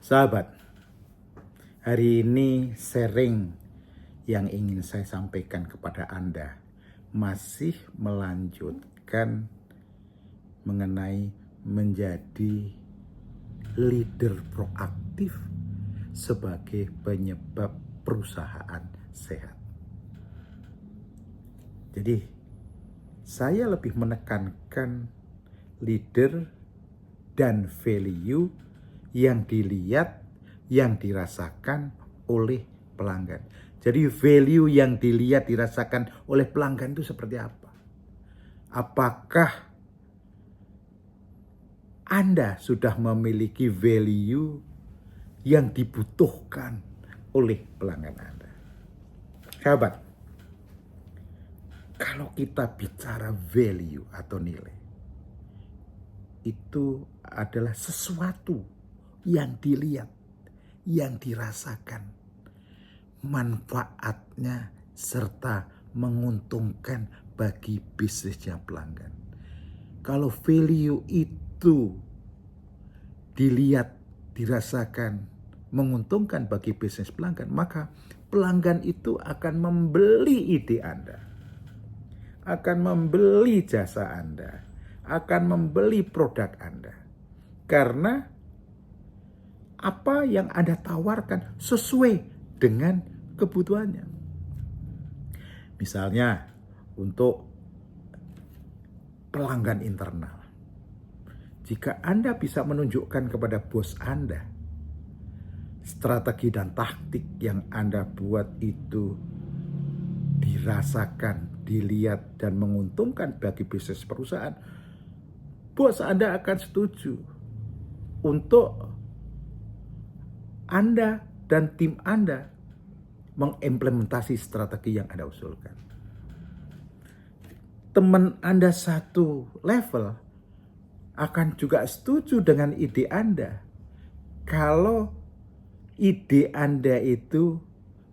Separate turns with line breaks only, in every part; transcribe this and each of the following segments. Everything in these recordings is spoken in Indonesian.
Sahabat, hari ini sharing yang ingin saya sampaikan kepada Anda masih melanjutkan mengenai menjadi leader proaktif sebagai penyebab perusahaan sehat. Jadi, saya lebih menekankan leader dan value yang dilihat, yang dirasakan oleh pelanggan. Jadi value yang dilihat, dirasakan oleh pelanggan itu seperti apa? Apakah Anda sudah memiliki value yang dibutuhkan oleh pelanggan Anda? Sahabat, kalau kita bicara value atau nilai, itu adalah sesuatu yang dilihat, yang dirasakan, manfaatnya serta menguntungkan bagi bisnisnya pelanggan. Kalau value itu dilihat, dirasakan, menguntungkan bagi bisnis pelanggan, maka pelanggan itu akan membeli ide Anda, akan membeli jasa Anda, akan membeli produk Anda. Karena apa yang Anda tawarkan sesuai dengan kebutuhannya. Misalnya untuk pelanggan internal. Jika Anda bisa menunjukkan kepada bos Anda strategi dan taktik yang Anda buat itu dirasakan, dilihat, dan menguntungkan bagi bisnis perusahaan, bos Anda akan setuju untuk Anda dan tim Anda mengimplementasi strategi yang Anda usulkan. Teman Anda satu level akan juga setuju dengan ide Anda kalau ide Anda itu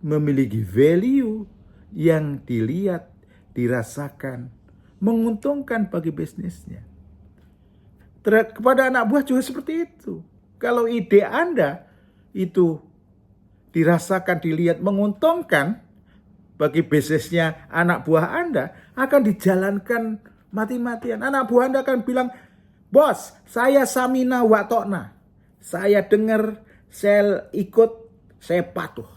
memiliki value yang dilihat, dirasakan, menguntungkan bagi bisnisnya. Kepada anak buah juga seperti itu. Kalau ide Anda itu dirasakan, dilihat, menguntungkan bagi bisnisnya anak buah Anda, akan dijalankan mati-matian. Anak buah Anda akan bilang, bos, saya samina wa ta'na. Saya dengar, saya ikut, saya patuh.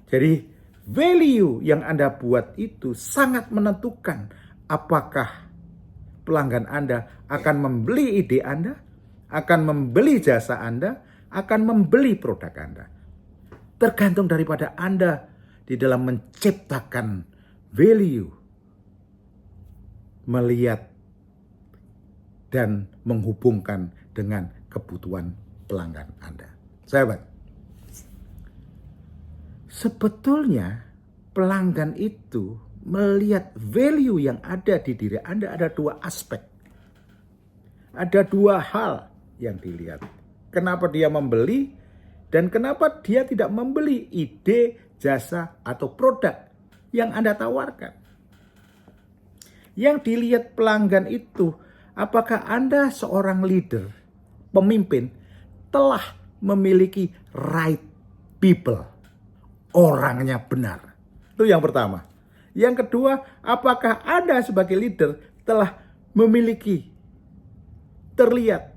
Jadi value yang Anda buat itu sangat menentukan apakah pelanggan Anda akan membeli ide Anda, akan membeli jasa Anda, akan membeli produk Anda. Tergantung daripada Anda di dalam menciptakan value, melihat dan menghubungkan dengan kebutuhan pelanggan Anda. Sahabat, sebetulnya pelanggan itu melihat value yang ada di diri Anda ada dua aspek. Ada dua hal yang dilihat. Kenapa dia membeli dan kenapa dia tidak membeli ide, jasa, atau produk yang Anda tawarkan. Yang dilihat pelanggan itu, apakah Anda seorang leader, pemimpin, telah memiliki right people, orangnya benar. Itu yang pertama. Yang kedua, apakah Anda sebagai leader telah memiliki, terlihat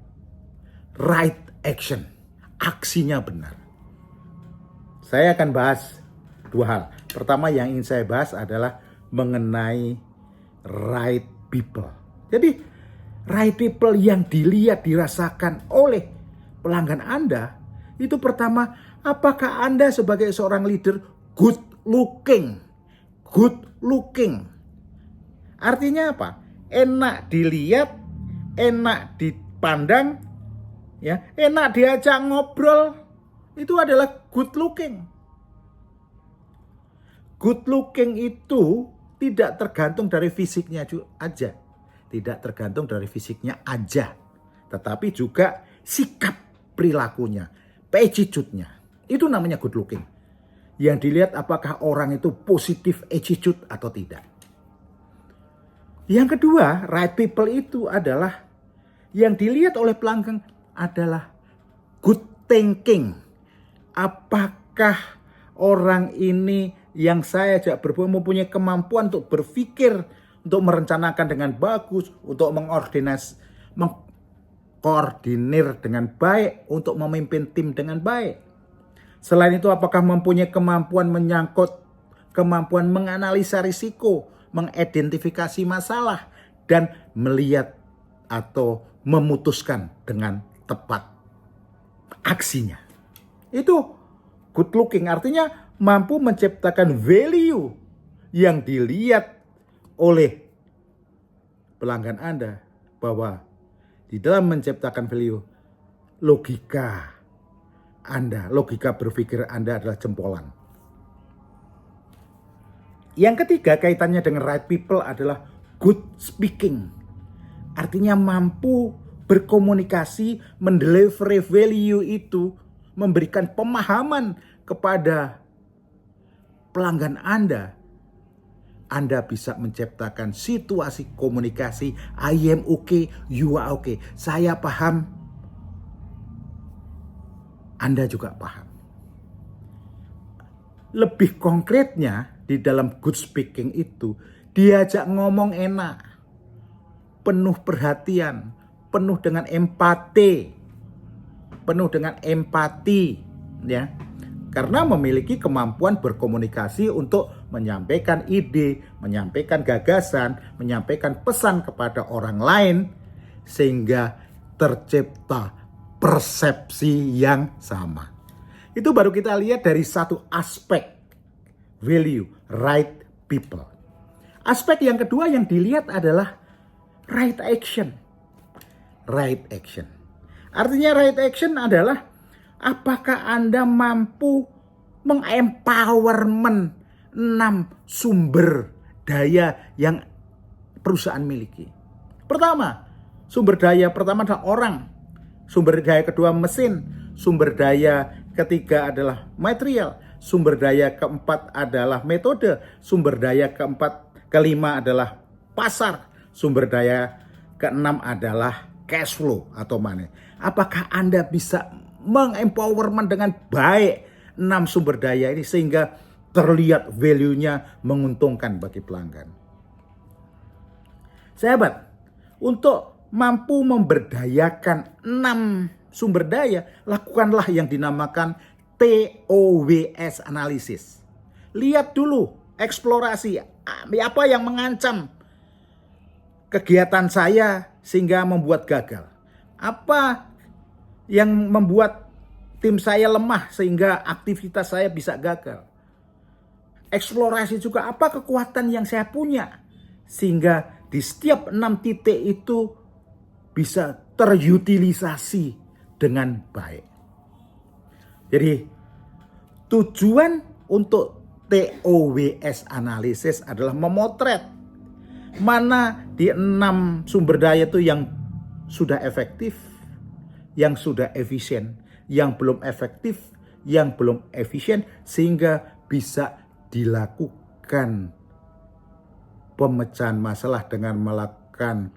right action, aksinya benar. Saya akan bahas dua hal. Pertama yang ingin saya bahas adalah mengenai right people. Jadi right people yang dilihat, dirasakan oleh pelanggan Anda, itu pertama, apakah Anda sebagai seorang leader good looking? Good looking. Artinya apa? Enak dilihat, enak dipandang, ya, enak diajak ngobrol, itu adalah good looking. Good looking itu tidak tergantung dari fisiknya aja. Tidak tergantung dari fisiknya aja. Tetapi juga sikap perilakunya, attitude-nya. Itu namanya good looking. Yang dilihat apakah orang itu positif attitude atau tidak. Yang kedua, right people itu adalah yang dilihat oleh pelanggan adalah good thinking. Apakah orang ini yang saya ajak berbuat mempunyai kemampuan untuk berpikir, untuk merencanakan dengan bagus, untuk mengkoordinir dengan baik, untuk memimpin tim dengan baik. Selain itu, apakah mempunyai kemampuan kemampuan menganalisa risiko, mengidentifikasi masalah, dan melihat atau memutuskan dengan tepat aksinya. Itu good looking, artinya mampu menciptakan value yang dilihat oleh pelanggan Anda, bahwa di dalam menciptakan value, logika berpikir Anda adalah jempolan. Yang ketiga, kaitannya dengan right people adalah good speaking. Artinya mampu berkomunikasi, mendeliver value itu, memberikan pemahaman kepada pelanggan Anda. Anda bisa menciptakan situasi komunikasi, I am okay, you are okay. Saya paham, Anda juga paham. Lebih konkretnya, di dalam good speaking itu, diajak ngomong enak, penuh perhatian, penuh dengan empati, ya. Karena memiliki kemampuan berkomunikasi untuk menyampaikan ide, menyampaikan gagasan, menyampaikan pesan kepada orang lain, sehingga tercipta persepsi yang sama. Itu baru kita lihat dari satu aspek value, right people. Aspek yang kedua yang dilihat adalah right action. Right action. Artinya right action adalah apakah Anda mampu mengempowerment 6 sumber daya yang perusahaan miliki. Pertama, sumber daya pertama adalah orang. Sumber daya kedua mesin. Sumber daya ketiga adalah material. Sumber daya keempat adalah metode. Sumber daya kelima adalah pasar. Sumber daya keenam adalah cash flow atau money. Apakah Anda bisa mengempowerment dengan baik 6 sumber daya ini sehingga terlihat value-nya menguntungkan bagi pelanggan? Sahabat, untuk mampu memberdayakan 6 sumber daya, lakukanlah yang dinamakan TOWS analisis. Lihat dulu, eksplorasi apa yang mengancam kegiatan saya sehingga membuat gagal. Apa yang membuat tim saya lemah sehingga aktivitas saya bisa gagal. Eksplorasi juga apa kekuatan yang saya punya sehingga di setiap 6 titik itu bisa terutilisasi dengan baik. Jadi tujuan untuk TOWS analisis adalah memotret mana di 6 sumber daya itu yang sudah efektif, yang sudah efisien, yang belum efektif, yang belum efisien, sehingga bisa dilakukan pemecahan masalah dengan melakukan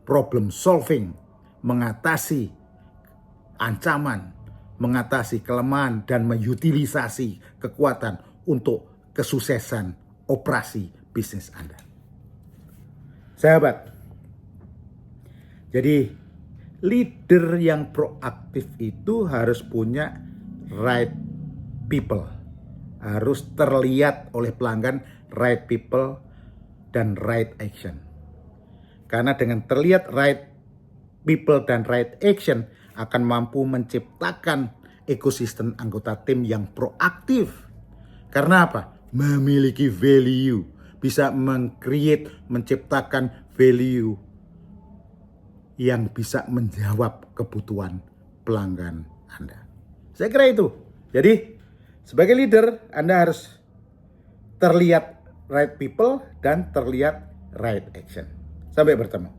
problem solving, mengatasi ancaman, mengatasi kelemahan, dan mengutilisasi kekuatan untuk kesuksesan operasi bisnis Anda. Sahabat, jadi leader yang proaktif itu harus punya right people. Harus terlihat oleh pelanggan right people dan right action. Karena dengan terlihat right people dan right action akan mampu menciptakan ekosistem anggota tim yang proaktif. Karena apa? Memiliki value. Bisa menciptakan value yang bisa menjawab kebutuhan pelanggan Anda. Saya kira itu. Jadi sebagai leader Anda harus terlihat right people dan terlihat right action. Sampai bertemu.